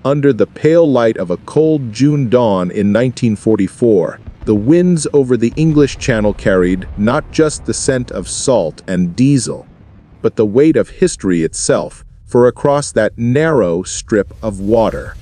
Under the pale light of a cold June dawn in 1944, the winds over the English Channel carried not just the scent of salt and diesel, but the weight of history itself, for across that narrow strip of water,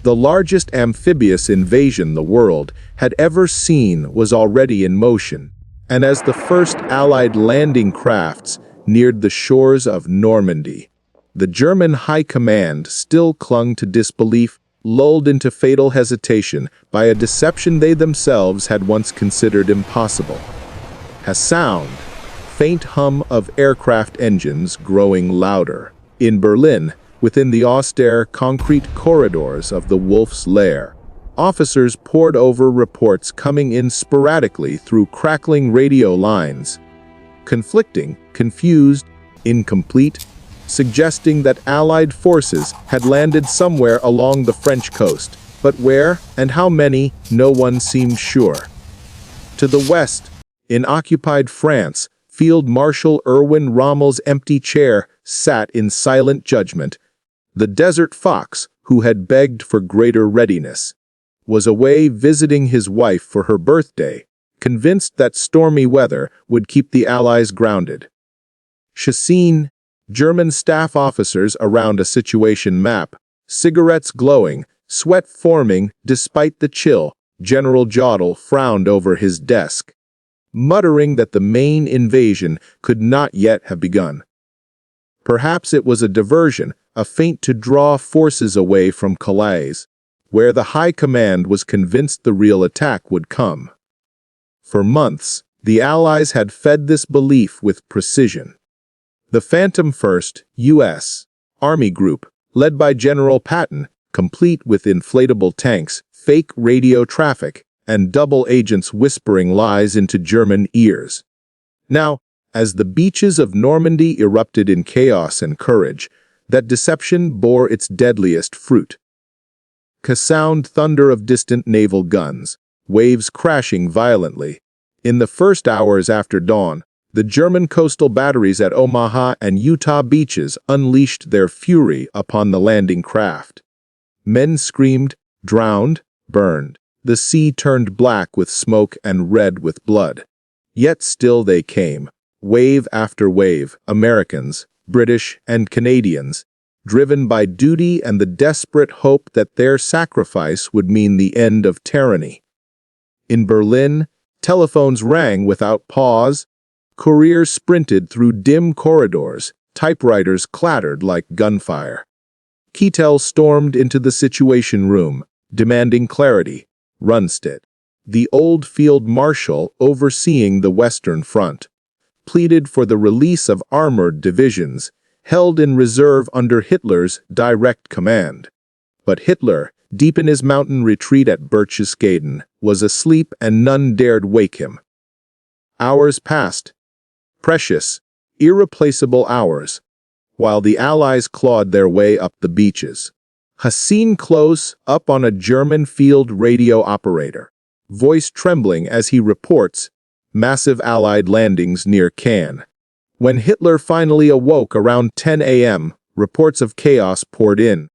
the largest amphibious invasion the world had ever seen was already in motion, and as the first Allied landing crafts neared the shores of Normandy, the German High Command still clung to disbelief, lulled into fatal hesitation by a deception they themselves had once considered impossible. A sound, faint hum of aircraft engines growing louder. In Berlin, within the austere concrete corridors of the Wolf's Lair, officers pored over reports coming in sporadically through crackling radio lines, conflicting, confused, incomplete, suggesting that Allied forces had landed somewhere along the French coast, but where and how many, no one seemed sure. To the west, in occupied France, Field Marshal Erwin Rommel's empty chair sat in silent judgment. The Desert Fox, who had begged for greater readiness, was away visiting his wife for her birthday, convinced that stormy weather would keep the Allies grounded. Chassin, German staff officers around a situation map, cigarettes glowing, sweat forming despite the chill. General Jodl frowned over his desk, muttering that the main invasion could not yet have begun. Perhaps it was a diversion, a feint to draw forces away from Calais, where the High Command was convinced the real attack would come. For months, the Allies had fed this belief with precision. The Phantom 1st U.S. Army Group, led by General Patton, complete with inflatable tanks, fake radio traffic, and double agents whispering lies into German ears. Now, as the beaches of Normandy erupted in chaos and courage, that deception bore its deadliest fruit. Sound thunder of distant naval guns, waves crashing violently. In the first hours after dawn, the German coastal batteries at Omaha and Utah beaches unleashed their fury upon the landing craft. Men screamed, drowned, burned. The sea turned black with smoke and red with blood. Yet still they came, wave after wave, Americans, British, and Canadians, driven by duty and the desperate hope that their sacrifice would mean the end of tyranny. In Berlin, telephones rang without pause, couriers sprinted through dim corridors, typewriters clattered like gunfire. Keitel stormed into the Situation Room, demanding clarity. Rundstedt, the old field marshal overseeing the Western Front, pleaded for the release of armored divisions held in reserve under Hitler's direct command. But Hitler, deep in his mountain retreat at Berchtesgaden, was asleep and none dared wake him. Hours passed, precious, irreplaceable hours, while the Allies clawed their way up the beaches. Chassin close up on a German field radio operator, voice trembling as he reports massive Allied landings near Cannes. When Hitler finally awoke around 10 a.m., reports of chaos poured in.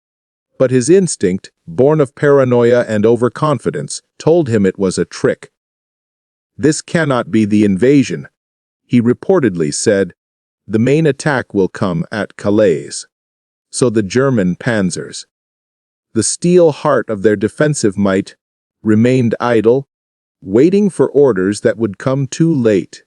But his instinct, born of paranoia and overconfidence, told him it was a trick. "This cannot be the invasion," he reportedly said. "The main attack will come at Calais." So the German panzers, the steel heart of their defensive might, remained idle, waiting for orders that would come too late.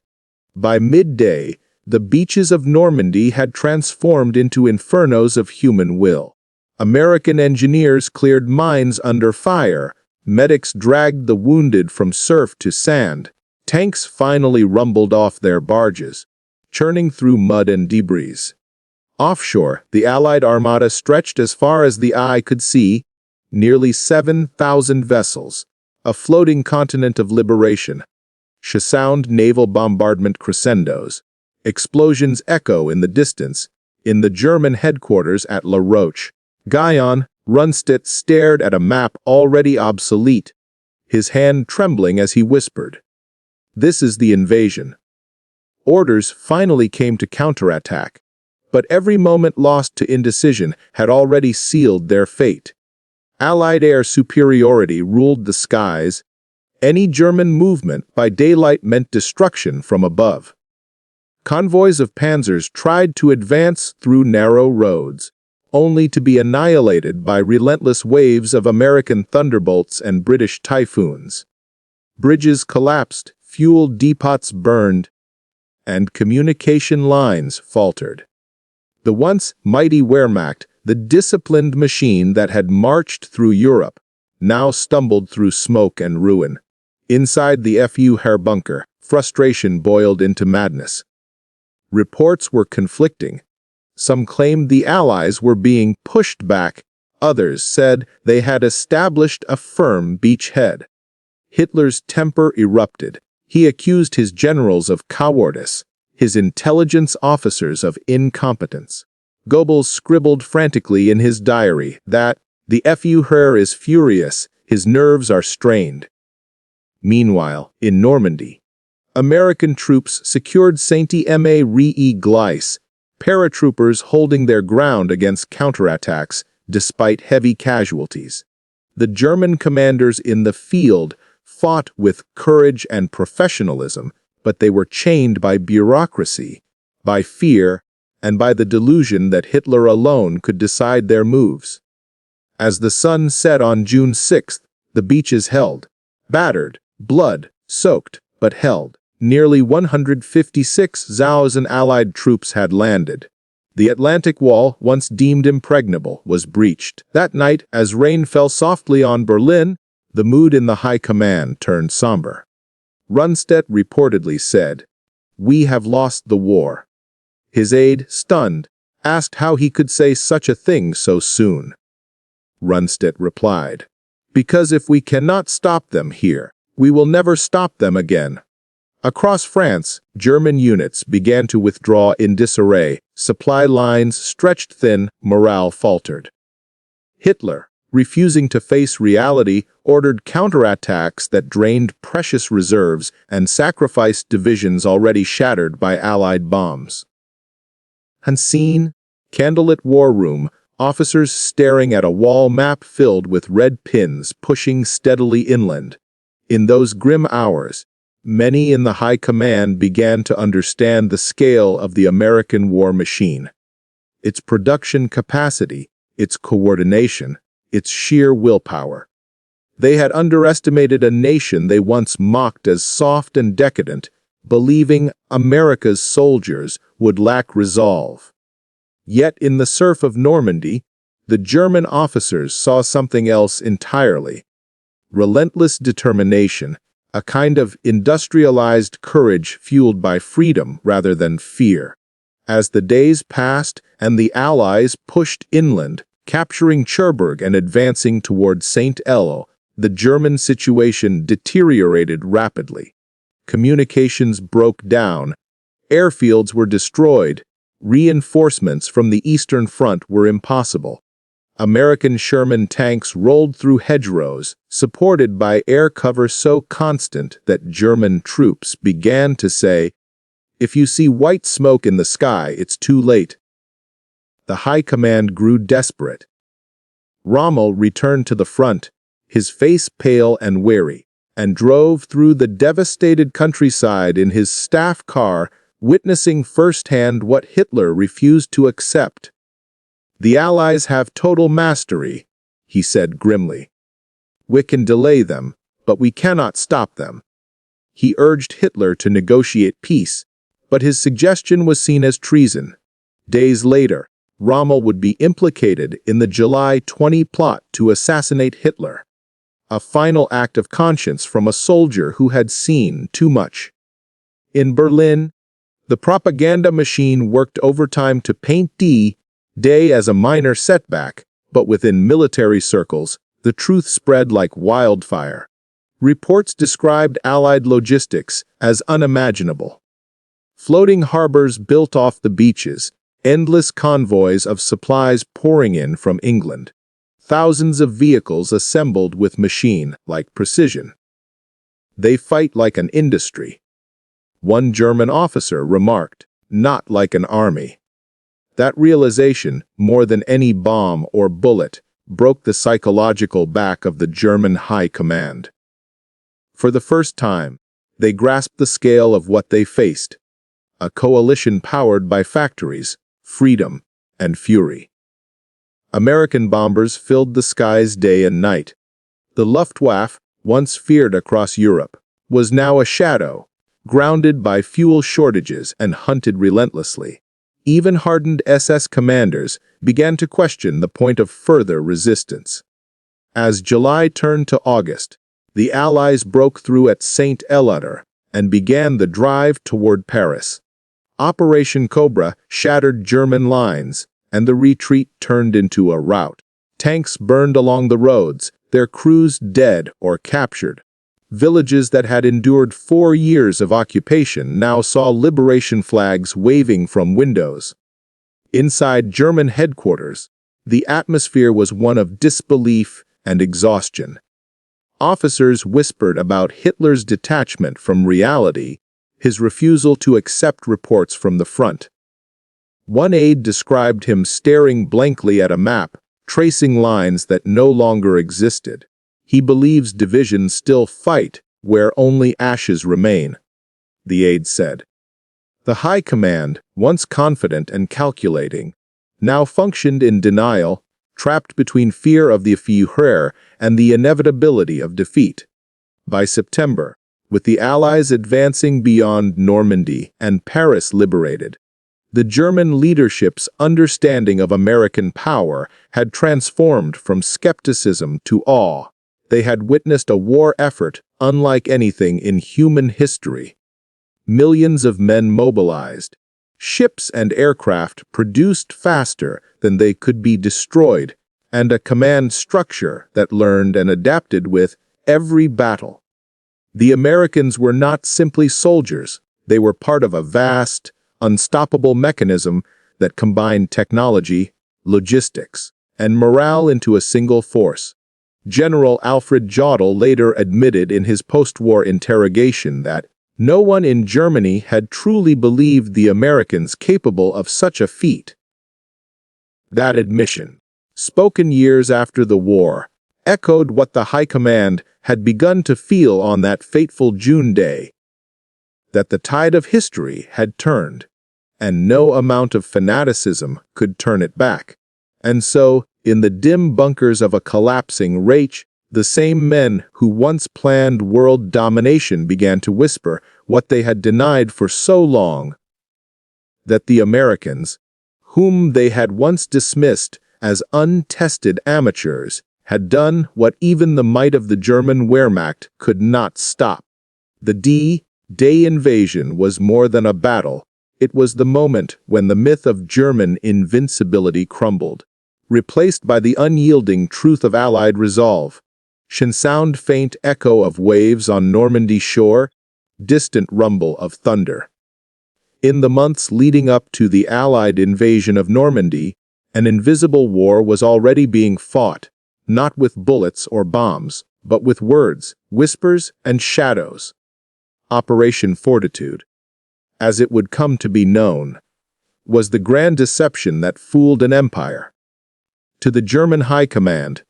By midday, the beaches of Normandy had transformed into infernos of human will. American engineers cleared mines under fire, medics dragged the wounded from surf to sand, tanks finally rumbled off their barges, churning through mud and debris. Offshore, the Allied armada stretched as far as the eye could see, nearly 7,000 vessels, a floating continent of liberation. Sound naval bombardment crescendos. Explosions echo in the distance. In the German headquarters at La Roche, Guyon, Rundstedt stared at a map already obsolete, his hand trembling as he whispered, "This is the invasion." Orders finally came to counterattack, but every moment lost to indecision had already sealed their fate. Allied air superiority ruled the skies. Any German movement by daylight meant destruction from above. Convoys of panzers tried to advance through narrow roads, only to be annihilated by relentless waves of American thunderbolts and British typhoons. Bridges collapsed, fuel depots burned, and communication lines faltered. The once mighty Wehrmacht, the disciplined machine that had marched through Europe, now stumbled through smoke and ruin. Inside the FU bunker, frustration boiled into madness. Reports were conflicting. Some claimed the Allies were being pushed back. Others said they had established a firm beachhead. Hitler's temper erupted. He accused his generals of cowardice, his intelligence officers of incompetence. Goebbels scribbled frantically in his diary that the Führer is furious, his nerves are strained. Meanwhile, in Normandy, American troops secured Saint-Aimé-Ré-Gleiss, paratroopers holding their ground against counterattacks despite heavy casualties. The German commanders in the field fought with courage and professionalism, but they were chained by bureaucracy, by fear, and by the delusion that Hitler alone could decide their moves. As the sun set on June 6th, the beaches held, battered, blood-soaked, but held. Nearly 156,000 Allied troops had landed. The Atlantic Wall, once deemed impregnable, was breached. That night, as rain fell softly on Berlin, the mood in the High Command turned somber. Rundstedt reportedly said, "We have lost the war." His aide, stunned, asked how he could say such a thing so soon. Rundstedt replied, "Because if we cannot stop them here, we will never stop them again." Across France, German units began to withdraw in disarray, supply lines stretched thin, morale faltered. Hitler, refusing to face reality, ordered counterattacks that drained precious reserves and sacrificed divisions already shattered by Allied bombs. Unseen, candlelit war room, officers staring at a wall map filled with red pins pushing steadily inland. In those grim hours, many in the High Command began to understand the scale of the American war machine, its production capacity, its coordination, its sheer willpower. They had underestimated a nation they once mocked as soft and decadent, believing America's soldiers would lack resolve. Yet in the surf of Normandy, the German officers saw something else entirely. Relentless determination, a kind of industrialized courage fueled by freedom rather than fear. As the days passed and the Allies pushed inland, capturing Cherbourg and advancing toward St. Elo, the German situation deteriorated rapidly. Communications broke down, airfields were destroyed, reinforcements from the Eastern Front were impossible. American Sherman tanks rolled through hedgerows, supported by air cover so constant that German troops began to say, "If you see white smoke in the sky, it's too late." The High Command grew desperate. Rommel returned to the front, his face pale and weary, and drove through the devastated countryside in his staff car, witnessing firsthand what Hitler refused to accept. "The Allies have total mastery," he said grimly. "We can delay them, but we cannot stop them." He urged Hitler to negotiate peace, but his suggestion was seen as treason. Days later, Rommel would be implicated in the July 20 plot to assassinate Hitler, a final act of conscience from a soldier who had seen too much. In Berlin, the propaganda machine worked overtime to paint D-Day as a minor setback, but within military circles, the truth spread like wildfire. Reports described Allied logistics as unimaginable. Floating harbors built off the beaches, endless convoys of supplies pouring in from England. Thousands of vehicles assembled with machine-like precision. "They fight like an industry," one German officer remarked, "not like an army." That realization, more than any bomb or bullet, broke the psychological back of the German High Command. For the first time, they grasped the scale of what they faced: a coalition powered by factories, freedom, and fury. American bombers filled the skies day and night. The Luftwaffe, once feared across Europe, was now a shadow, grounded by fuel shortages and hunted relentlessly. Even hardened SS commanders began to question the point of further resistance. As July turned to August, the Allies broke through at St. Helena and began the drive toward Paris. Operation Cobra shattered German lines, and the retreat turned into a rout. Tanks burned along the roads, their crews dead or captured. Villages that had endured 4 years of occupation now saw liberation flags waving from windows. Inside German headquarters, the atmosphere was one of disbelief and exhaustion. Officers whispered about Hitler's detachment from reality, his refusal to accept reports from the front. One aide described him staring blankly at a map, tracing lines that no longer existed. He believes divisions still fight where only ashes remain, the aide said. The High Command, once confident and calculating, now functioned in denial, trapped between fear of the Führer and the inevitability of defeat. By September, with the Allies advancing beyond Normandy and Paris liberated, the German leadership's understanding of American power had transformed from skepticism to awe. They had witnessed a war effort unlike anything in human history. Millions of men mobilized, ships and aircraft produced faster than they could be destroyed, and a command structure that learned and adapted with every battle. The Americans were not simply soldiers, they were part of a vast, unstoppable mechanism that combined technology, logistics, and morale into a single force. General Alfred Jodl later admitted in his post-war interrogation that no one in Germany had truly believed the Americans capable of such a feat. That admission, spoken years after the war, echoed what the High Command had begun to feel on that fateful June day: that the tide of history had turned, and no amount of fanaticism could turn it back. And so, in the dim bunkers of a collapsing Reich, the same men who once planned world domination began to whisper what they had denied for so long: that the Americans, whom they had once dismissed as untested amateurs, had done what even the might of the German Wehrmacht could not stop. The D-Day invasion was more than a battle. It was the moment when the myth of German invincibility crumbled, replaced by the unyielding truth of Allied resolve. Sound faint echo of waves on Normandy shore, distant rumble of thunder. In the months leading up to the Allied invasion of Normandy, an invisible war was already being fought, not with bullets or bombs, but with words, whispers, and shadows. Operation Fortitude, as it would come to be known, was the grand deception that fooled an empire. To the German High Command,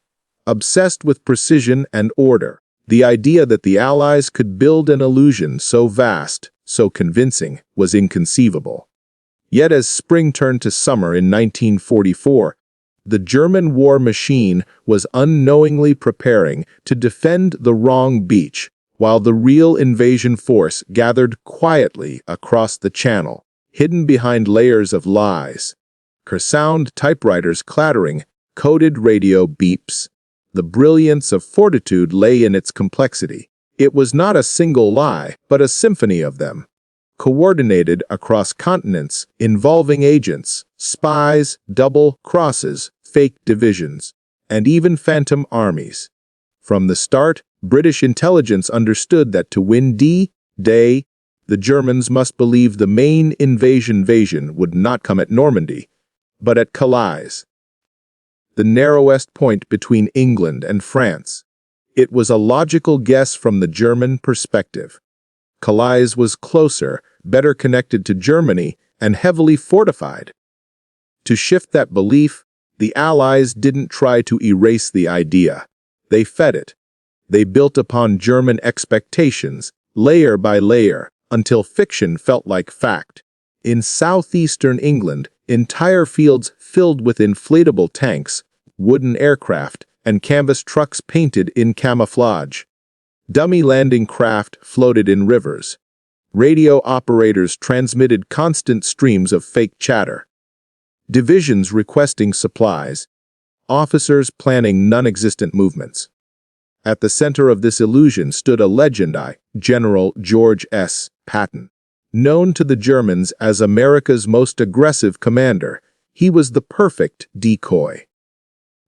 obsessed with precision and order, the idea that the Allies could build an illusion so vast, so convincing, was inconceivable. Yet as spring turned to summer in 1944, the German war machine was unknowingly preparing to defend the wrong beach, while the real invasion force gathered quietly across the channel, hidden behind layers of lies. Sound typewriters clattering, coded radio beeps. The brilliance of Fortitude lay in its complexity. It was not a single lie, but a symphony of them, coordinated across continents, involving agents, spies, double crosses, fake divisions, and even phantom armies. From the start, British intelligence understood that to win D-Day, the Germans must believe the main invasion would not come at Normandy, but at Calais, the narrowest point between England and France. It was a logical guess from the German perspective. Calais was closer, better connected to Germany, and heavily fortified. To shift that belief, The Allies didn't try to erase the idea. They fed it. They built upon German expectations, layer by layer, until fiction felt like fact. In southeastern England, entire fields filled with inflatable tanks, wooden aircraft, and canvas trucks painted in camouflage. Dummy landing craft floated in rivers. Radio operators transmitted constant streams of fake chatter. Divisions requesting supplies. Officers planning non-existent movements. At the center of this illusion stood a legend, General George S. Patton. Known to the Germans as America's most aggressive commander, he was the perfect decoy.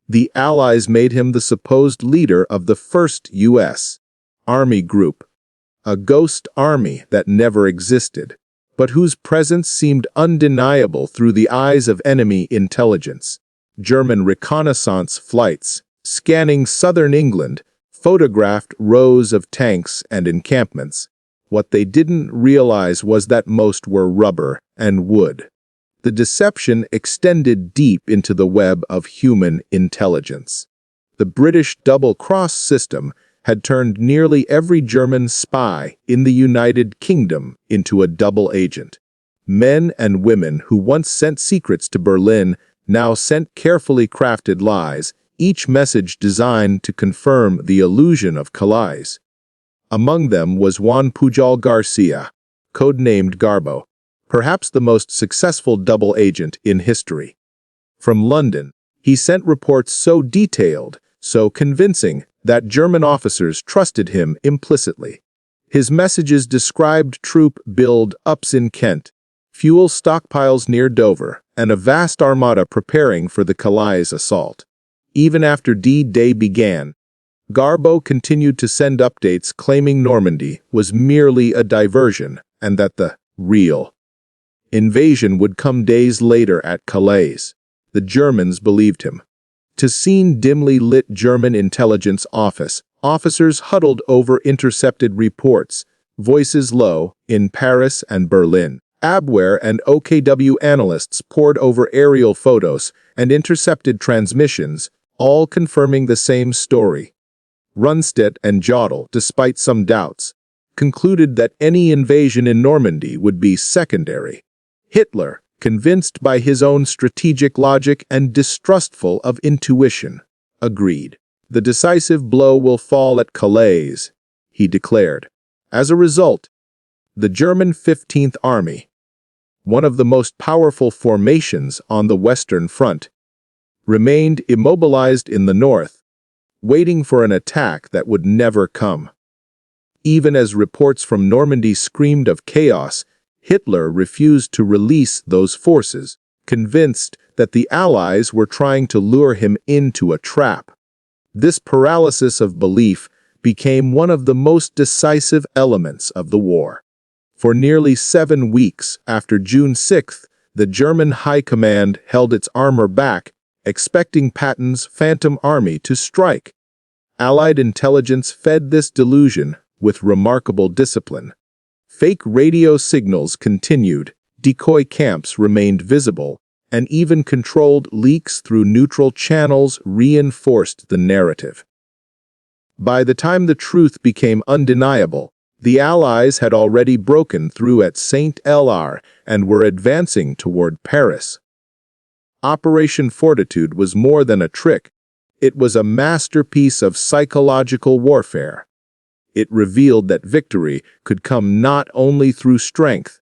The Allies made him the supposed leader of the First U.S. Army Group, a ghost army that never existed, but whose presence seemed undeniable through the eyes of enemy intelligence. German reconnaissance flights, scanning southern England, photographed rows of tanks and encampments. What they didn't realize was that most were rubber and wood. The deception extended deep into the web of human intelligence. The British double-cross system had turned nearly every German spy in the United Kingdom into a double agent. Men and women who once sent secrets to Berlin now sent carefully crafted lies, each message designed to confirm the illusion of Calais. Among them was Juan Pujol Garcia, codenamed Garbo, perhaps the most successful double agent in history. From London, he sent reports so detailed, so convincing, that German officers trusted him implicitly. His messages described troop build-ups in Kent, fuel stockpiles near Dover, and a vast armada preparing for the Calais assault. Even after D-Day began, Garbo continued to send updates claiming Normandy was merely a diversion and that the real invasion would come days later at Calais. The Germans believed him. To seen dimly lit German intelligence office, officers huddled over intercepted reports, voices low, in Paris and Berlin. Abwehr and OKW analysts pored over aerial photos and intercepted transmissions, all confirming the same story. Rundstedt and Jodl, despite some doubts, concluded that any invasion in Normandy would be secondary. Hitler, convinced by his own strategic logic and distrustful of intuition, agreed. The decisive blow will fall at Calais, he declared. As a result, the German 15th Army, one of the most powerful formations on the Western Front, remained immobilized in the north, waiting for an attack that would never come. Even as reports from Normandy screamed of chaos, Hitler refused to release those forces, convinced that the Allies were trying to lure him into a trap. This paralysis of belief became one of the most decisive elements of the war. For nearly 7 weeks after June 6th, the German High Command held its armor back, expecting Patton's Phantom Army to strike. Allied intelligence fed this delusion with remarkable discipline. Fake radio signals continued, decoy camps remained visible, and even controlled leaks through neutral channels reinforced the narrative. By the time the truth became undeniable, the Allies had already broken through at Saint-Lár and were advancing toward Paris. Operation Fortitude was more than a trick. It was a masterpiece of psychological warfare. It revealed that victory could come not only through strength,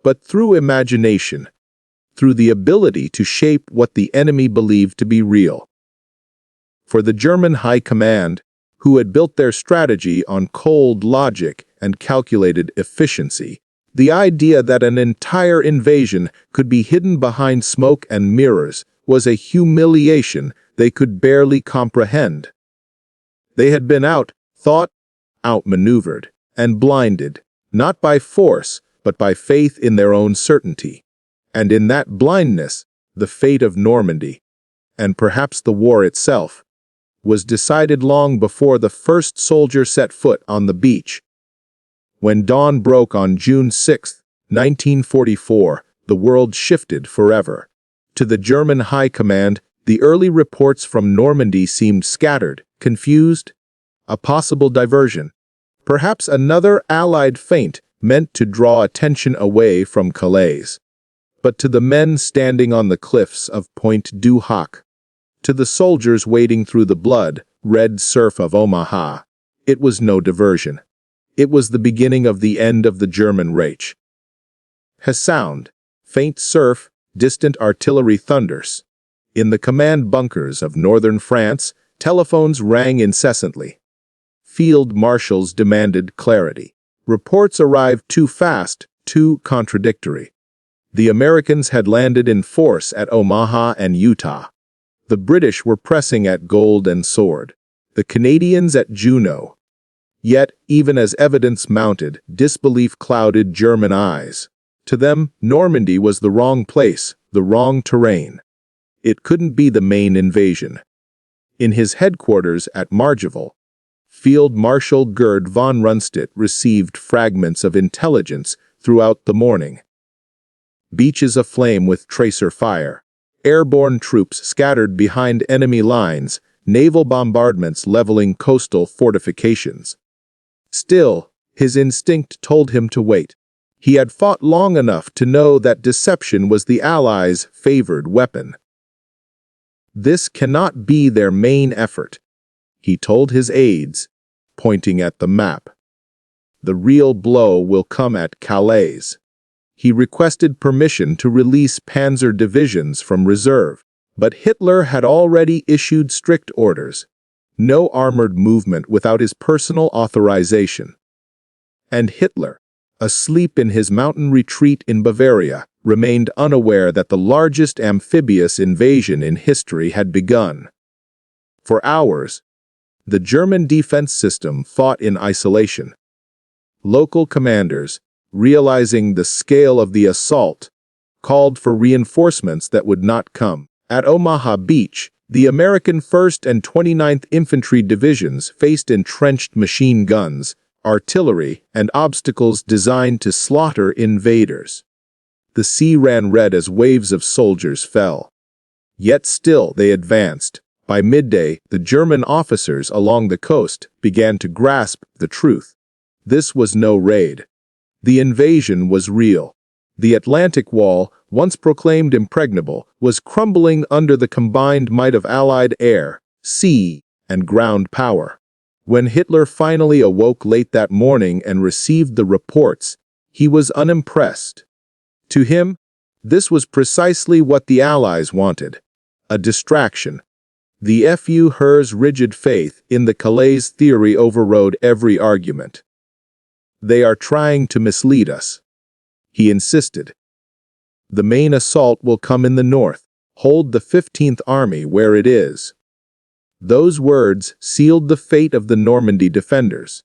but through imagination, through the ability to shape what the enemy believed to be real. For the German High Command, who had built their strategy on cold logic and calculated efficiency, the idea that an entire invasion could be hidden behind smoke and mirrors was a humiliation they could barely comprehend. They had been outmaneuvered, and blinded, not by force, but by faith in their own certainty. And in that blindness, the fate of Normandy, and perhaps the war itself, was decided long before the first soldier set foot on the beach. When dawn broke on June 6, 1944, the world shifted forever. To the German High Command, The early reports from Normandy seemed scattered, confused, a possible diversion, perhaps another Allied feint meant to draw attention away from Calais. But to the men standing on the cliffs of Point du Hoc, to the soldiers wading through the blood-red surf of Omaha, it was no diversion. It was the beginning of the end of the German Reich. A sound, faint surf, distant artillery thunders. In the command bunkers of northern France, telephones rang incessantly. Field marshals demanded clarity. Reports arrived too fast, too contradictory. The Americans had landed in force at Omaha and Utah. The British were pressing at Gold and Sword. The Canadians at Juno. Yet, even as evidence mounted, disbelief clouded German eyes. To them, Normandy was the wrong place, the wrong terrain. It couldn't be the main invasion. In his headquarters at Margeville, Field Marshal Gerd von Rundstedt received fragments of intelligence throughout the morning. Beaches aflame with tracer fire, airborne troops scattered behind enemy lines, naval bombardments leveling coastal fortifications. Still, his instinct told him to wait. He had fought long enough to know that deception was the Allies' favored weapon. This cannot be their main effort, he told his aides, pointing at the map. The real blow will come at Calais. He requested permission to release panzer divisions from reserve, but Hitler had already issued strict orders. No armored movement without his personal authorization. And Hitler, asleep in his mountain retreat in Bavaria, remained unaware that the largest amphibious invasion in history had begun. For hours, the German defense system fought in isolation. Local commanders, realizing the scale of the assault, called for reinforcements that would not come. At Omaha Beach, the American 1st and 29th Infantry Divisions faced entrenched machine guns, artillery, and obstacles designed to slaughter invaders. The sea ran red as waves of soldiers fell. Yet still they advanced. By midday, the German officers along the coast began to grasp the truth. This was no raid. The invasion was real. The Atlantic Wall, once proclaimed impregnable, was crumbling under the combined might of Allied air, sea, and ground power. When Hitler finally awoke late that morning and received the reports, he was unimpressed. To him, this was precisely what the Allies wanted: a distraction. The Führer's rigid faith in the Calais theory overrode every argument. They are trying to mislead us, he insisted. The main assault will come in the north. Hold the 15th Army where it is. Those words sealed the fate of the Normandy defenders.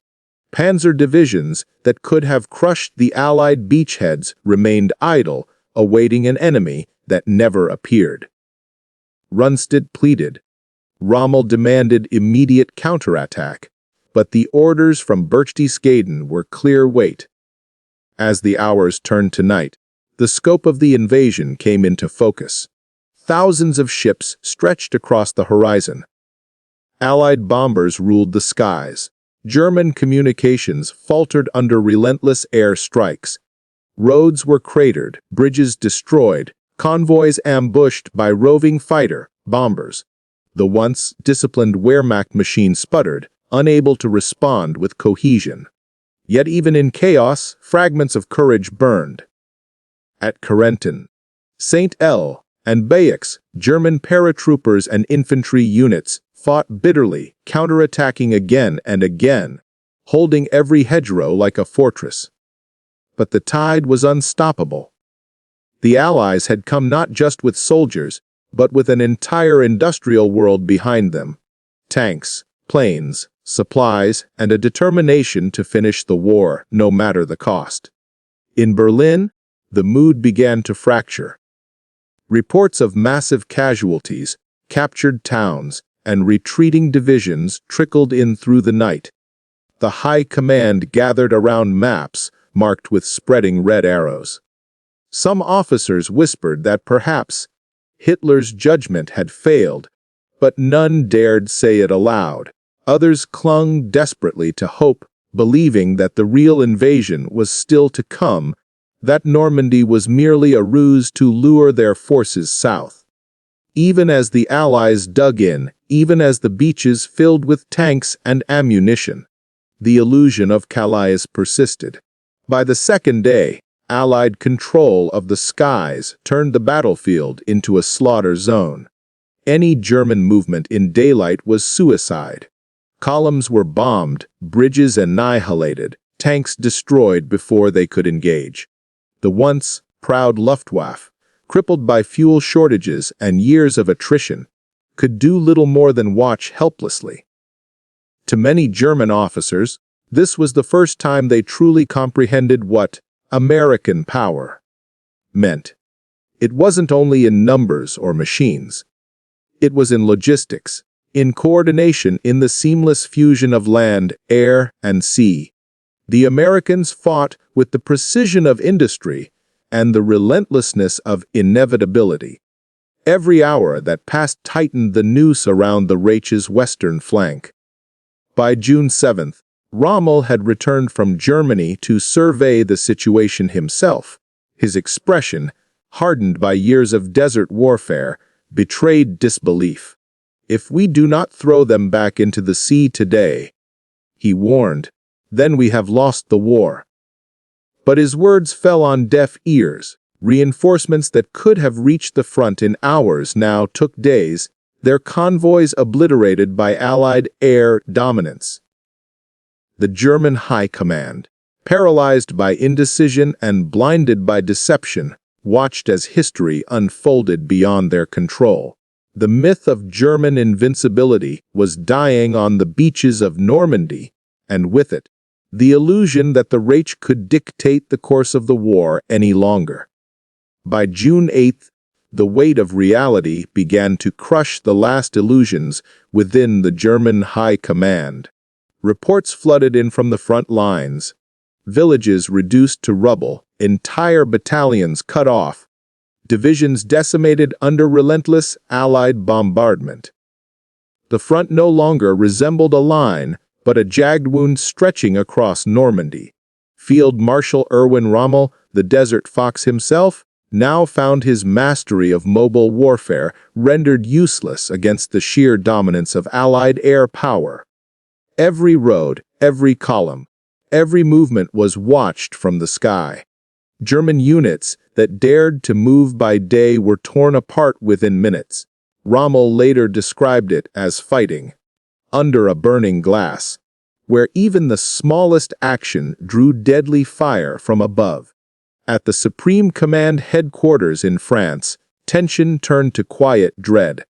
Panzer divisions that could have crushed the Allied beachheads remained idle, awaiting an enemy that never appeared. Rundstedt pleaded. Rommel demanded immediate counterattack, but the orders from Berchtesgaden were clear weight. As the hours turned to night, the scope of the invasion came into focus. Thousands of ships stretched across the horizon. Allied bombers ruled the skies. German communications faltered under relentless air strikes. Roads were cratered, bridges destroyed, convoys ambushed by roving fighter bombers. The once disciplined Wehrmacht machine sputtered, unable to respond with cohesion. Yet even in chaos, fragments of courage burned. At Carentan, St. L, and Bayeux, German paratroopers and infantry units fought bitterly, counterattacking again and again, holding every hedgerow like a fortress. But the tide was unstoppable. The Allies had come not just with soldiers, but with an entire industrial world behind them. Tanks, planes, supplies, and a determination to finish the war, no matter the cost. In Berlin, the mood began to fracture. Reports of massive casualties, captured towns, and retreating divisions trickled in through the night. The high command gathered around maps marked with spreading red arrows. Some officers whispered that perhaps Hitler's judgment had failed, but none dared say it aloud. Others clung desperately to hope, believing that the real invasion was still to come, that Normandy was merely a ruse to lure their forces south. Even as the Allies dug in, even as the beaches filled with tanks and ammunition, the illusion of Calais persisted. By the second day, Allied control of the skies turned the battlefield into a slaughter zone. Any German movement in daylight was suicide. Columns were bombed, bridges annihilated, tanks destroyed before they could engage. The once proud Luftwaffe, crippled by fuel shortages and years of attrition, could do little more than watch helplessly. To many German officers, this was the first time they truly comprehended what American power meant. It wasn't only in numbers or machines. It was in logistics, in coordination, in the seamless fusion of land, air, and sea. The Americans fought with the precision of industry and the relentlessness of inevitability. Every hour that passed tightened the noose around the Reich's western flank. By June 7th, Rommel had returned from Germany to survey the situation himself. His expression, hardened by years of desert warfare, betrayed disbelief. "If we do not throw them back into the sea today," he warned, "then we have lost the war." But his words fell on deaf ears. Reinforcements that could have reached the front in hours now took days, their convoys obliterated by Allied air dominance. The German High Command, paralyzed by indecision and blinded by deception, watched as history unfolded beyond their control. The myth of German invincibility was dying on the beaches of Normandy, and with it, the illusion that the Reich could dictate the course of the war any longer. By June 8th, the weight of reality began to crush the last illusions within the German High Command. Reports flooded in from the front lines, villages reduced to rubble, entire battalions cut off, divisions decimated under relentless Allied bombardment. The front no longer resembled a line, but a jagged wound stretching across Normandy. Field Marshal Erwin Rommel, the Desert Fox himself, now found his mastery of mobile warfare rendered useless against the sheer dominance of Allied air power. Every road, every column, every movement was watched from the sky. German units that dared to move by day were torn apart within minutes. Rommel later described it as fighting under a burning glass, where even the smallest action drew deadly fire from above. At the Supreme Command headquarters in France, tension turned to quiet dread.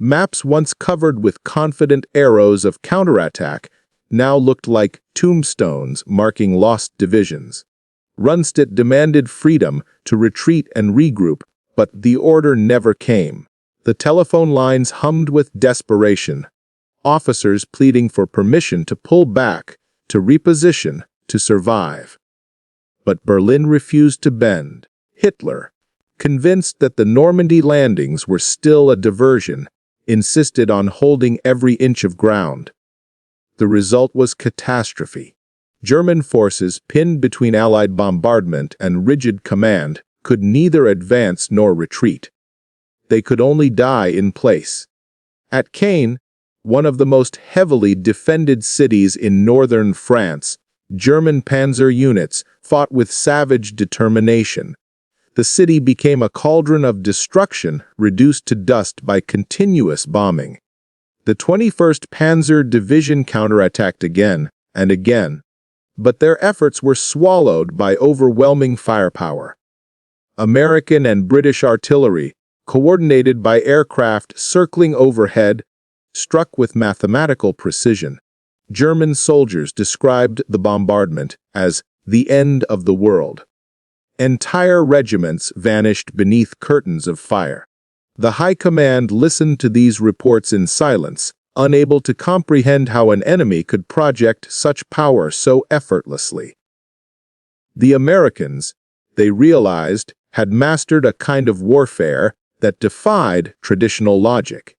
Maps once covered with confident arrows of counterattack now looked like tombstones marking lost divisions. Rundstedt demanded freedom to retreat and regroup, but the order never came. The telephone lines hummed with desperation, officers pleading for permission to pull back, to reposition, to survive. But Berlin refused to bend. Hitler, convinced that the Normandy landings were still a diversion, insisted on holding every inch of ground. The result was catastrophe. German forces, pinned between Allied bombardment and rigid command, could neither advance nor retreat. They could only die in place. At Caen, one of the most heavily defended cities in northern France, German panzer units fought with savage determination. The city became a cauldron of destruction, reduced to dust by continuous bombing. The 21st Panzer Division counterattacked again and again, but their efforts were swallowed by overwhelming firepower. American and British artillery, coordinated by aircraft circling overhead, struck with mathematical precision. German soldiers described the bombardment as the end of the world. Entire regiments vanished beneath curtains of fire. The High Command listened to these reports in silence, unable to comprehend how an enemy could project such power so effortlessly. The Americans, they realized, had mastered a kind of warfare that defied traditional logic.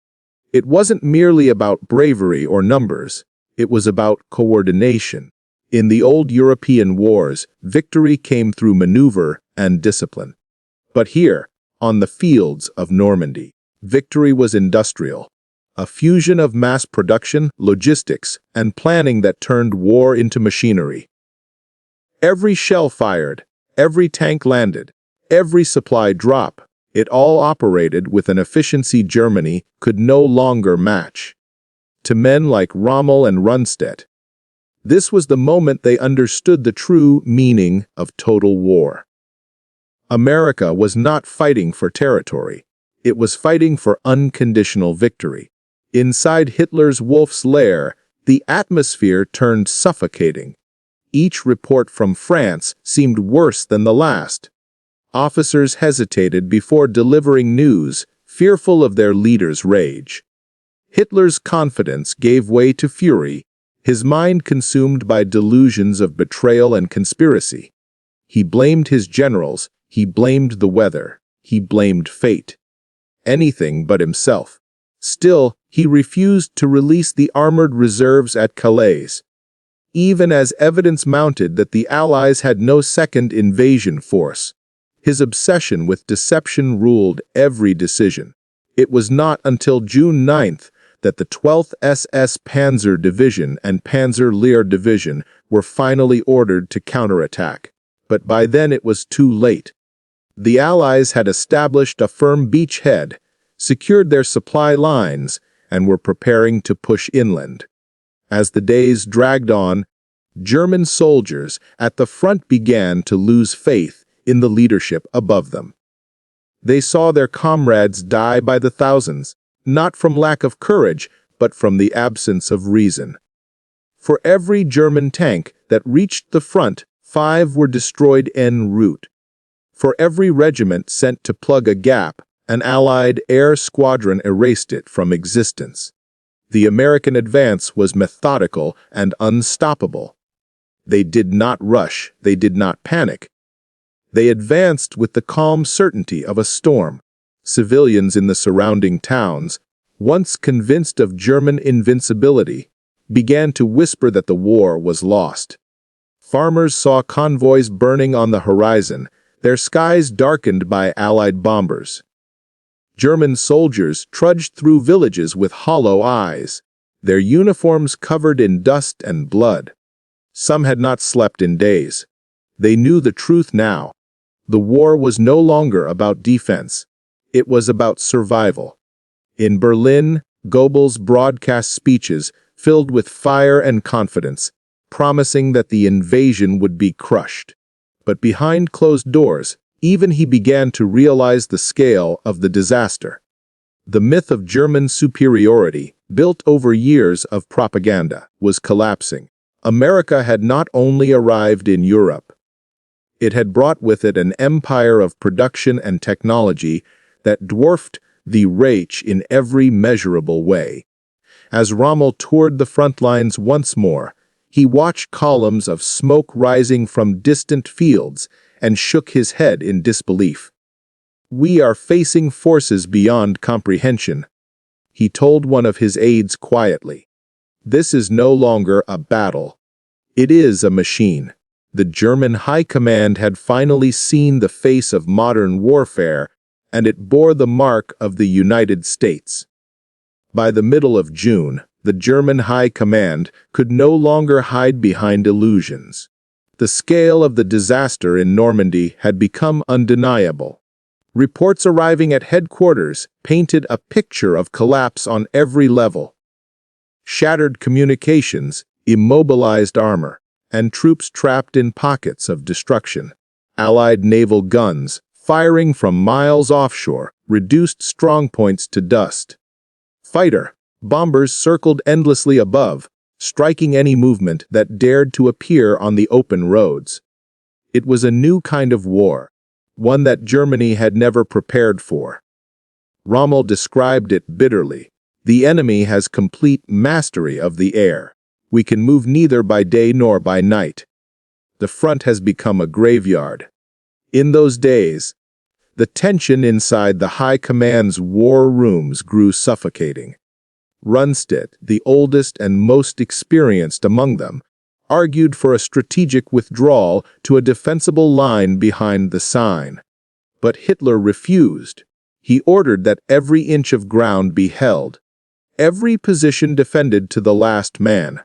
It wasn't merely about bravery or numbers, it was about coordination. In the old European wars, victory came through maneuver and discipline. But here, on the fields of Normandy, victory was industrial, a fusion of mass production, logistics, and planning that turned war into machinery. Every shell fired, every tank landed, every supply drop, it all operated with an efficiency Germany could no longer match. To men like Rommel and Rundstedt, this was the moment they understood the true meaning of total war. America was not fighting for territory. It was fighting for unconditional victory. Inside Hitler's wolf's lair, the atmosphere turned suffocating. Each report from France seemed worse than the last. Officers hesitated before delivering news, fearful of their leader's rage. Hitler's confidence gave way to fury, his mind consumed by delusions of betrayal and conspiracy. He blamed his generals, he blamed the weather, he blamed fate. Anything but himself. Still, he refused to release the armored reserves at Calais, even as evidence mounted that the Allies had no second invasion force. His obsession with deception ruled every decision. It was not until June 9th that the 12th SS Panzer Division and Panzer Lehr Division were finally ordered to counterattack. But by then it was too late. The Allies had established a firm beachhead, secured their supply lines, and were preparing to push inland. As the days dragged on, German soldiers at the front began to lose faith in the leadership above them. They saw their comrades die by the thousands, not from lack of courage, but from the absence of reason. For every German tank that reached the front, 5 were destroyed en route. For every regiment sent to plug a gap, an Allied air squadron erased it from existence. The American advance was methodical and unstoppable. They did not rush, they did not panic. They advanced with the calm certainty of a storm. Civilians in the surrounding towns, once convinced of German invincibility, began to whisper that the war was lost. Farmers saw convoys burning on the horizon, their skies darkened by Allied bombers. German soldiers trudged through villages with hollow eyes, their uniforms covered in dust and blood. Some had not slept in days. They knew the truth now. The war was no longer about defense. It was about survival. In Berlin, Goebbels broadcast speeches filled with fire and confidence, promising that the invasion would be crushed. But behind closed doors, even he began to realize the scale of the disaster. The myth of German superiority, built over years of propaganda, was collapsing. America had not only arrived in Europe, it had brought with it an empire of production and technology that dwarfed the Reich in every measurable way. As Rommel toured the front lines once more, he watched columns of smoke rising from distant fields and shook his head in disbelief. "We are facing forces beyond comprehension," he told one of his aides quietly. "This is no longer a battle. It is a machine." The German High Command had finally seen the face of modern warfare, and it bore the mark of the United States. By the middle of June, the German High Command could no longer hide behind illusions. The scale of the disaster in Normandy had become undeniable. Reports arriving at headquarters painted a picture of collapse on every level. Shattered communications, immobilized armor, and troops trapped in pockets of destruction. Allied naval guns, firing from miles offshore, reduced strongpoints to dust. Fighter bombers circled endlessly above, striking any movement that dared to appear on the open roads. It was a new kind of war, one that Germany had never prepared for. Rommel described it bitterly. "The enemy has complete mastery of the air. We can move neither by day nor by night. The front has become a graveyard." In those days, the tension inside the High Command's war rooms grew suffocating. Rundstedt, the oldest and most experienced among them, argued for a strategic withdrawal to a defensible line behind the Seine. But Hitler refused. He ordered that every inch of ground be held, every position defended to the last man.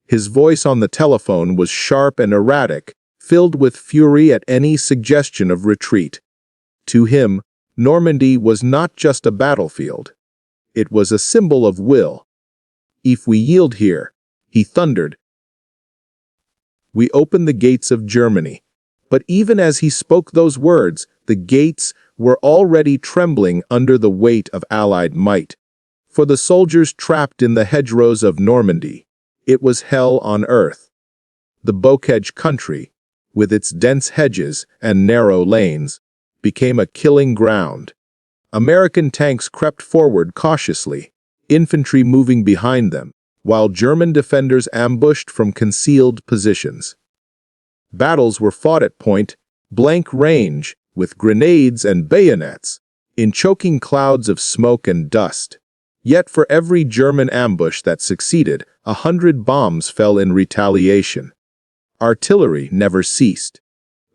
His voice on the telephone was sharp and erratic, filled with fury at any suggestion of retreat. To him, Normandy was not just a battlefield. It was a symbol of will. "If we yield here," he thundered, "we open the gates of Germany." But even as he spoke those words, the gates were already trembling under the weight of Allied might. For the soldiers trapped in the hedgerows of Normandy, it was hell on earth. The Bocage country, with its dense hedges and narrow lanes, became a killing ground. American tanks crept forward cautiously, infantry moving behind them, while German defenders ambushed from concealed positions. Battles were fought at point-blank range, with grenades and bayonets, in choking clouds of smoke and dust. Yet for every German ambush that succeeded, 100 bombs fell in retaliation. Artillery never ceased.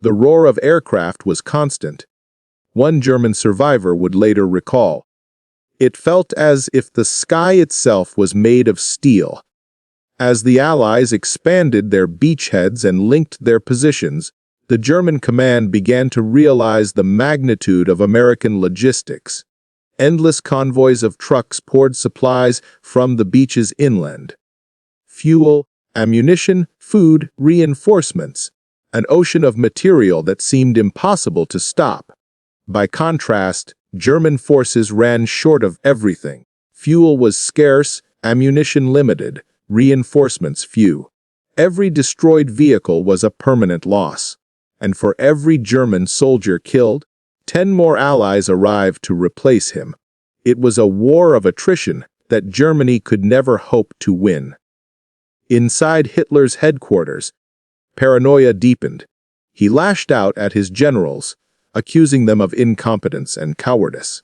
The roar of aircraft was constant. One German survivor would later recall, "It felt as if the sky itself was made of steel." As the Allies expanded their beachheads and linked their positions, the German command began to realize the magnitude of American logistics. Endless convoys of trucks poured supplies from the beaches inland. Fuel, ammunition, food, reinforcements, an ocean of material that seemed impossible to stop. By contrast, German forces ran short of everything. Fuel was scarce, ammunition limited, reinforcements few. Every destroyed vehicle was a permanent loss. And for every German soldier killed, 10 more Allies arrived to replace him. It was a war of attrition that Germany could never hope to win. Inside Hitler's headquarters, paranoia deepened. He lashed out at his generals, accusing them of incompetence and cowardice.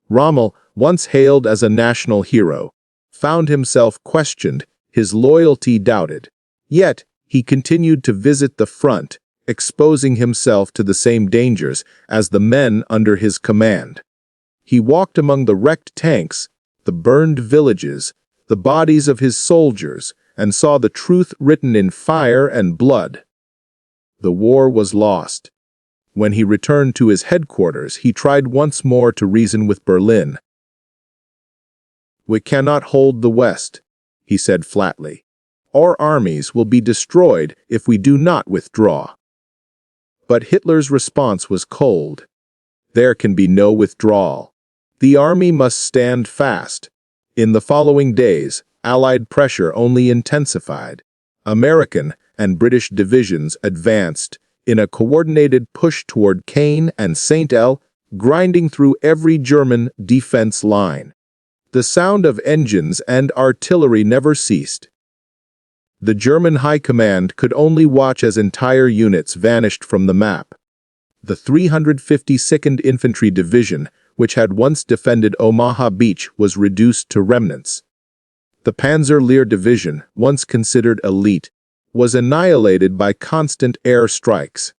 Rommel, once hailed as a national hero, found himself questioned, his loyalty doubted. Yet, he continued to visit the front, exposing himself to the same dangers as the men under his command. He walked among the wrecked tanks, the burned villages, the bodies of his soldiers, and saw the truth written in fire and blood. The war was lost. When he returned to his headquarters, he tried once more to reason with Berlin. "We cannot hold the West," he said flatly. "Our armies will be destroyed if we do not withdraw." But Hitler's response was cold. "There can be no withdrawal. The army must stand fast." In the following days, Allied pressure only intensified. American and British divisions advanced in a coordinated push toward Caen and Saint-El, grinding through every German defense line. The sound of engines and artillery never ceased. The German High Command could only watch as entire units vanished from the map. The 352nd Infantry Division, which had once defended Omaha Beach, was reduced to remnants. The Panzer Lehr Division, once considered elite, was annihilated by constant air strikes.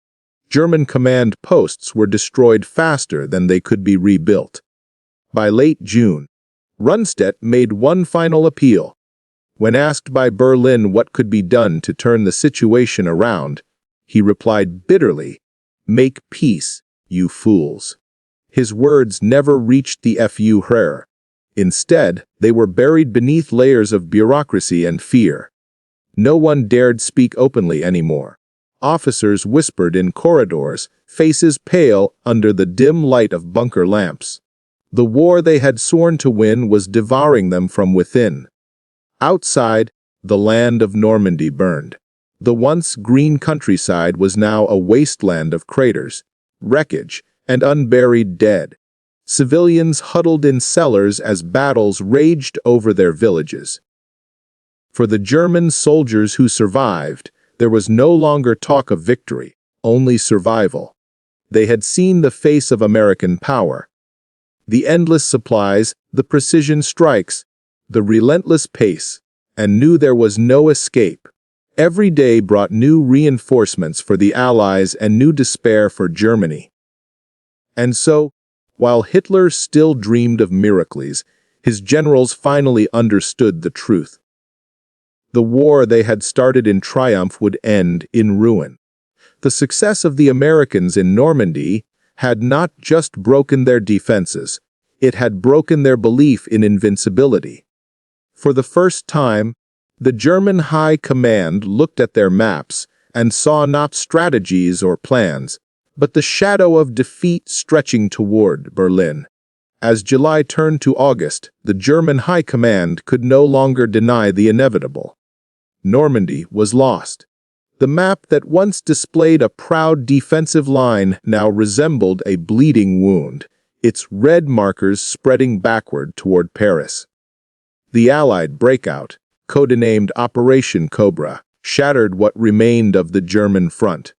German command posts were destroyed faster than they could be rebuilt. By late June, Rundstedt made one final appeal. When asked by Berlin what could be done to turn the situation around, he replied bitterly, "Make peace, you fools." His words never reached the Führer. Instead, they were buried beneath layers of bureaucracy and fear. No one dared speak openly anymore. Officers whispered in corridors, faces pale under the dim light of bunker lamps. The war they had sworn to win was devouring them from within. Outside, the land of Normandy burned. The once green countryside was now a wasteland of craters, wreckage, and unburied dead. Civilians huddled in cellars as battles raged over their villages. For the German soldiers who survived, there was no longer talk of victory, only survival. They had seen the face of American power. The endless supplies, the precision strikes, the relentless pace, and knew there was no escape. Every day brought new reinforcements for the Allies and new despair for Germany. And so, while Hitler still dreamed of miracles, his generals finally understood the truth. The war they had started in triumph would end in ruin. The success of the Americans in Normandy had not just broken their defenses, it had broken their belief in invincibility. For the first time, the German High Command looked at their maps and saw not strategies or plans, but the shadow of defeat stretching toward Berlin. As July turned to August, the German High Command could no longer deny the inevitable. Normandy was lost. The map that once displayed a proud defensive line now resembled a bleeding wound, its red markers spreading backward toward Paris. The Allied breakout, codenamed Operation Cobra, shattered what remained of the German front.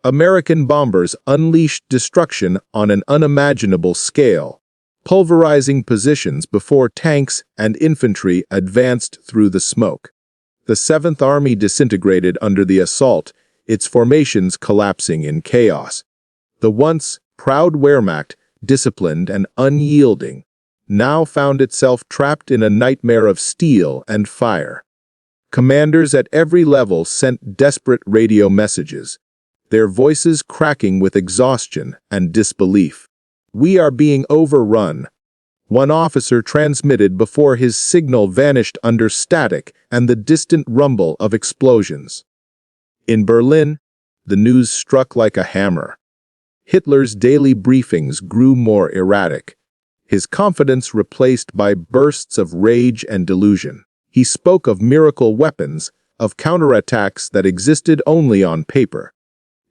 American bombers unleashed destruction on an unimaginable scale, pulverizing positions before tanks and infantry advanced through the smoke. The 7th Army disintegrated under the assault, its formations collapsing in chaos. The once proud Wehrmacht, disciplined and unyielding, now found itself trapped in a nightmare of steel and fire. Commanders at every level sent desperate radio messages, their voices cracking with exhaustion and disbelief. "We are being overrun," one officer transmitted before his signal vanished under static and the distant rumble of explosions. In Berlin, the news struck like a hammer. Hitler's daily briefings grew more erratic, his confidence replaced by bursts of rage and delusion. He spoke of miracle weapons, of counterattacks that existed only on paper.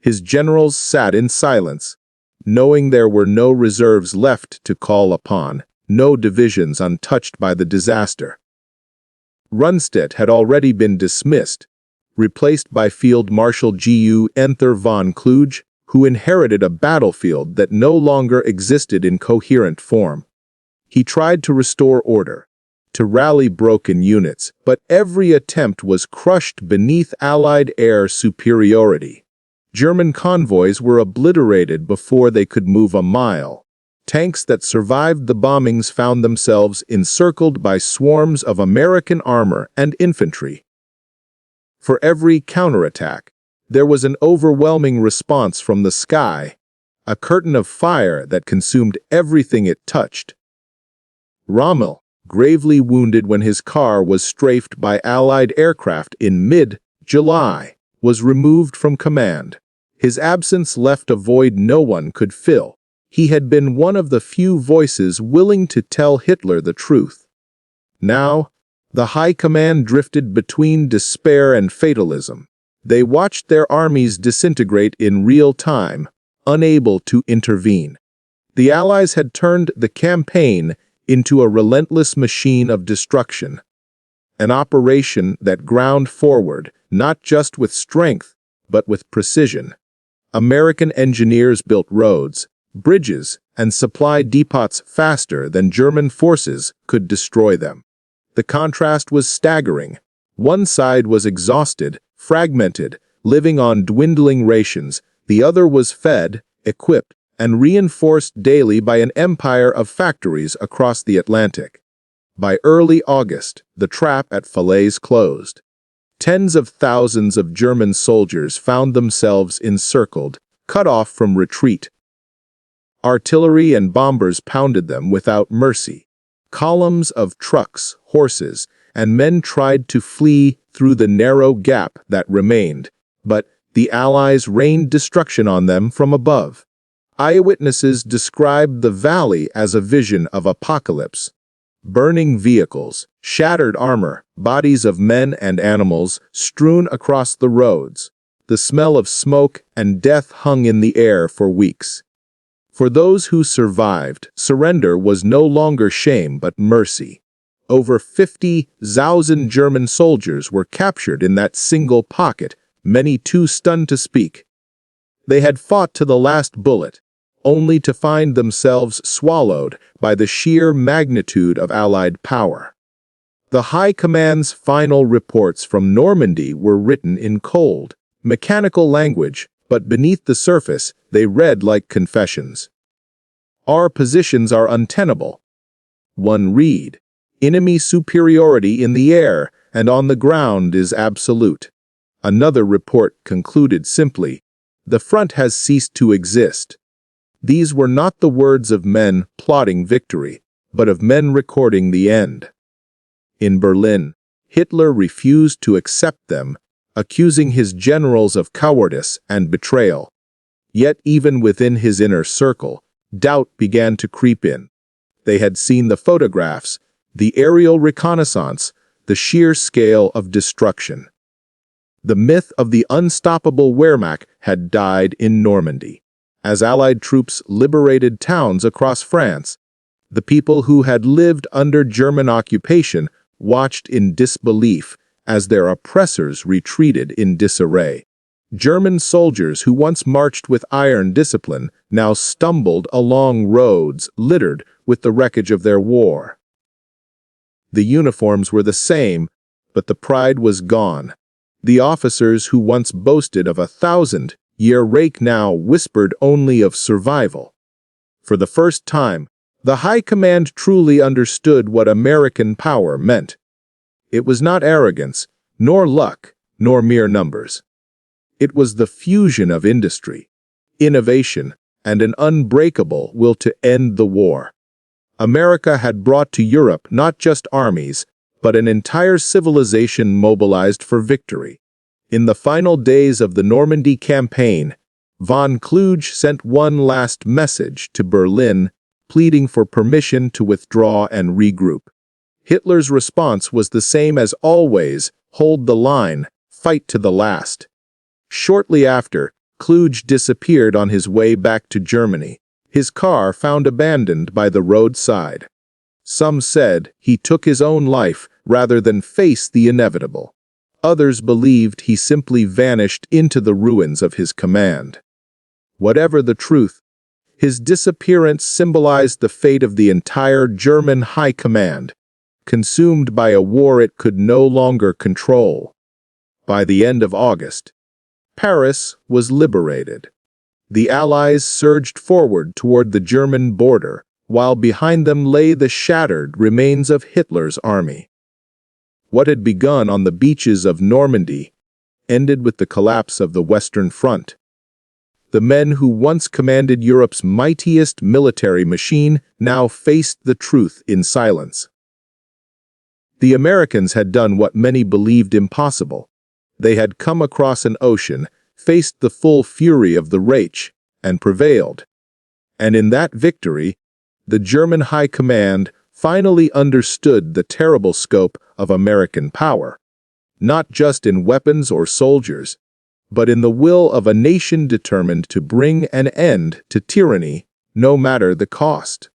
His generals sat in silence, knowing there were no reserves left to call upon, no divisions untouched by the disaster. Rundstedt had already been dismissed, replaced by Field Marshal Gunther von Kluge, who inherited a battlefield that no longer existed in coherent form. He tried to restore order, to rally broken units, but every attempt was crushed beneath Allied air superiority. German convoys were obliterated before they could move a mile. Tanks that survived the bombings found themselves encircled by swarms of American armor and infantry. For every counterattack, there was an overwhelming response from the sky, a curtain of fire that consumed everything it touched. Rommel, gravely wounded when his car was strafed by Allied aircraft in mid-July, was removed from command. His absence left a void no one could fill. He had been one of the few voices willing to tell Hitler the truth. Now, the High Command drifted between despair and fatalism. They watched their armies disintegrate in real time, unable to intervene. The Allies had turned the campaign into a relentless machine of destruction, an operation that ground forward, not just with strength, but with precision. American engineers built roads, bridges, and supply depots faster than German forces could destroy them. The contrast was staggering. One side was exhausted, fragmented, living on dwindling rations. The other was fed, equipped, and reinforced daily by an empire of factories across the Atlantic. By early August, the trap at Falaise closed. Tens of thousands of German soldiers found themselves encircled, cut off from retreat. Artillery and bombers pounded them without mercy. Columns of trucks, horses, and men tried to flee through the narrow gap that remained, but the Allies rained destruction on them from above. Eyewitnesses described the valley as a vision of apocalypse. Burning vehicles, shattered armor, bodies of men and animals strewn across the roads. The smell of smoke and death hung in the air for weeks. For those who survived, surrender was no longer shame but mercy. Over 50,000 German soldiers were captured in that single pocket, many too stunned to speak. They had fought to the last bullet, only to find themselves swallowed by the sheer magnitude of Allied power. The High Command's final reports from Normandy were written in cold, mechanical language, but beneath the surface, they read like confessions. "Our positions are untenable." One read, "Enemy superiority in the air and on the ground is absolute." Another report concluded simply, "The front has ceased to exist." These were not the words of men plotting victory, but of men recording the end. In Berlin, Hitler refused to accept them, accusing his generals of cowardice and betrayal. Yet even within his inner circle, doubt began to creep in. They had seen the photographs, the aerial reconnaissance, the sheer scale of destruction. The myth of the unstoppable Wehrmacht had died in Normandy. As Allied troops liberated towns across France, the people who had lived under German occupation watched in disbelief as their oppressors retreated in disarray. German soldiers who once marched with iron discipline now stumbled along roads littered with the wreckage of their war. The uniforms were the same, but the pride was gone. The officers who once boasted of a 1,000-year rake now whispered only of survival. For the first time, the High Command truly understood what American power meant. It was not arrogance, nor luck, nor mere numbers. It was the fusion of industry, innovation, and an unbreakable will to end the war. America had brought to Europe not just armies, but an entire civilization mobilized for victory. In the final days of the Normandy campaign, von Kluge sent one last message to Berlin, pleading for permission to withdraw and regroup. Hitler's response was the same as always: hold the line, fight to the last. Shortly after, Kluge disappeared on his way back to Germany, his car found abandoned by the roadside. Some said he took his own life rather than face the inevitable. Others believed he simply vanished into the ruins of his command. Whatever the truth, his disappearance symbolized the fate of the entire German High Command, consumed by a war it could no longer control. By the end of August, Paris was liberated. The Allies surged forward toward the German border, while behind them lay the shattered remains of Hitler's army. What had begun on the beaches of Normandy ended with the collapse of the Western Front. The men who once commanded Europe's mightiest military machine now faced the truth in silence. The Americans had done what many believed impossible. They had come across an ocean, faced the full fury of the Reich, and prevailed. And in that victory, the German High Command finally understood the terrible scope of American power, not just in weapons or soldiers, but in the will of a nation determined to bring an end to tyranny, no matter the cost.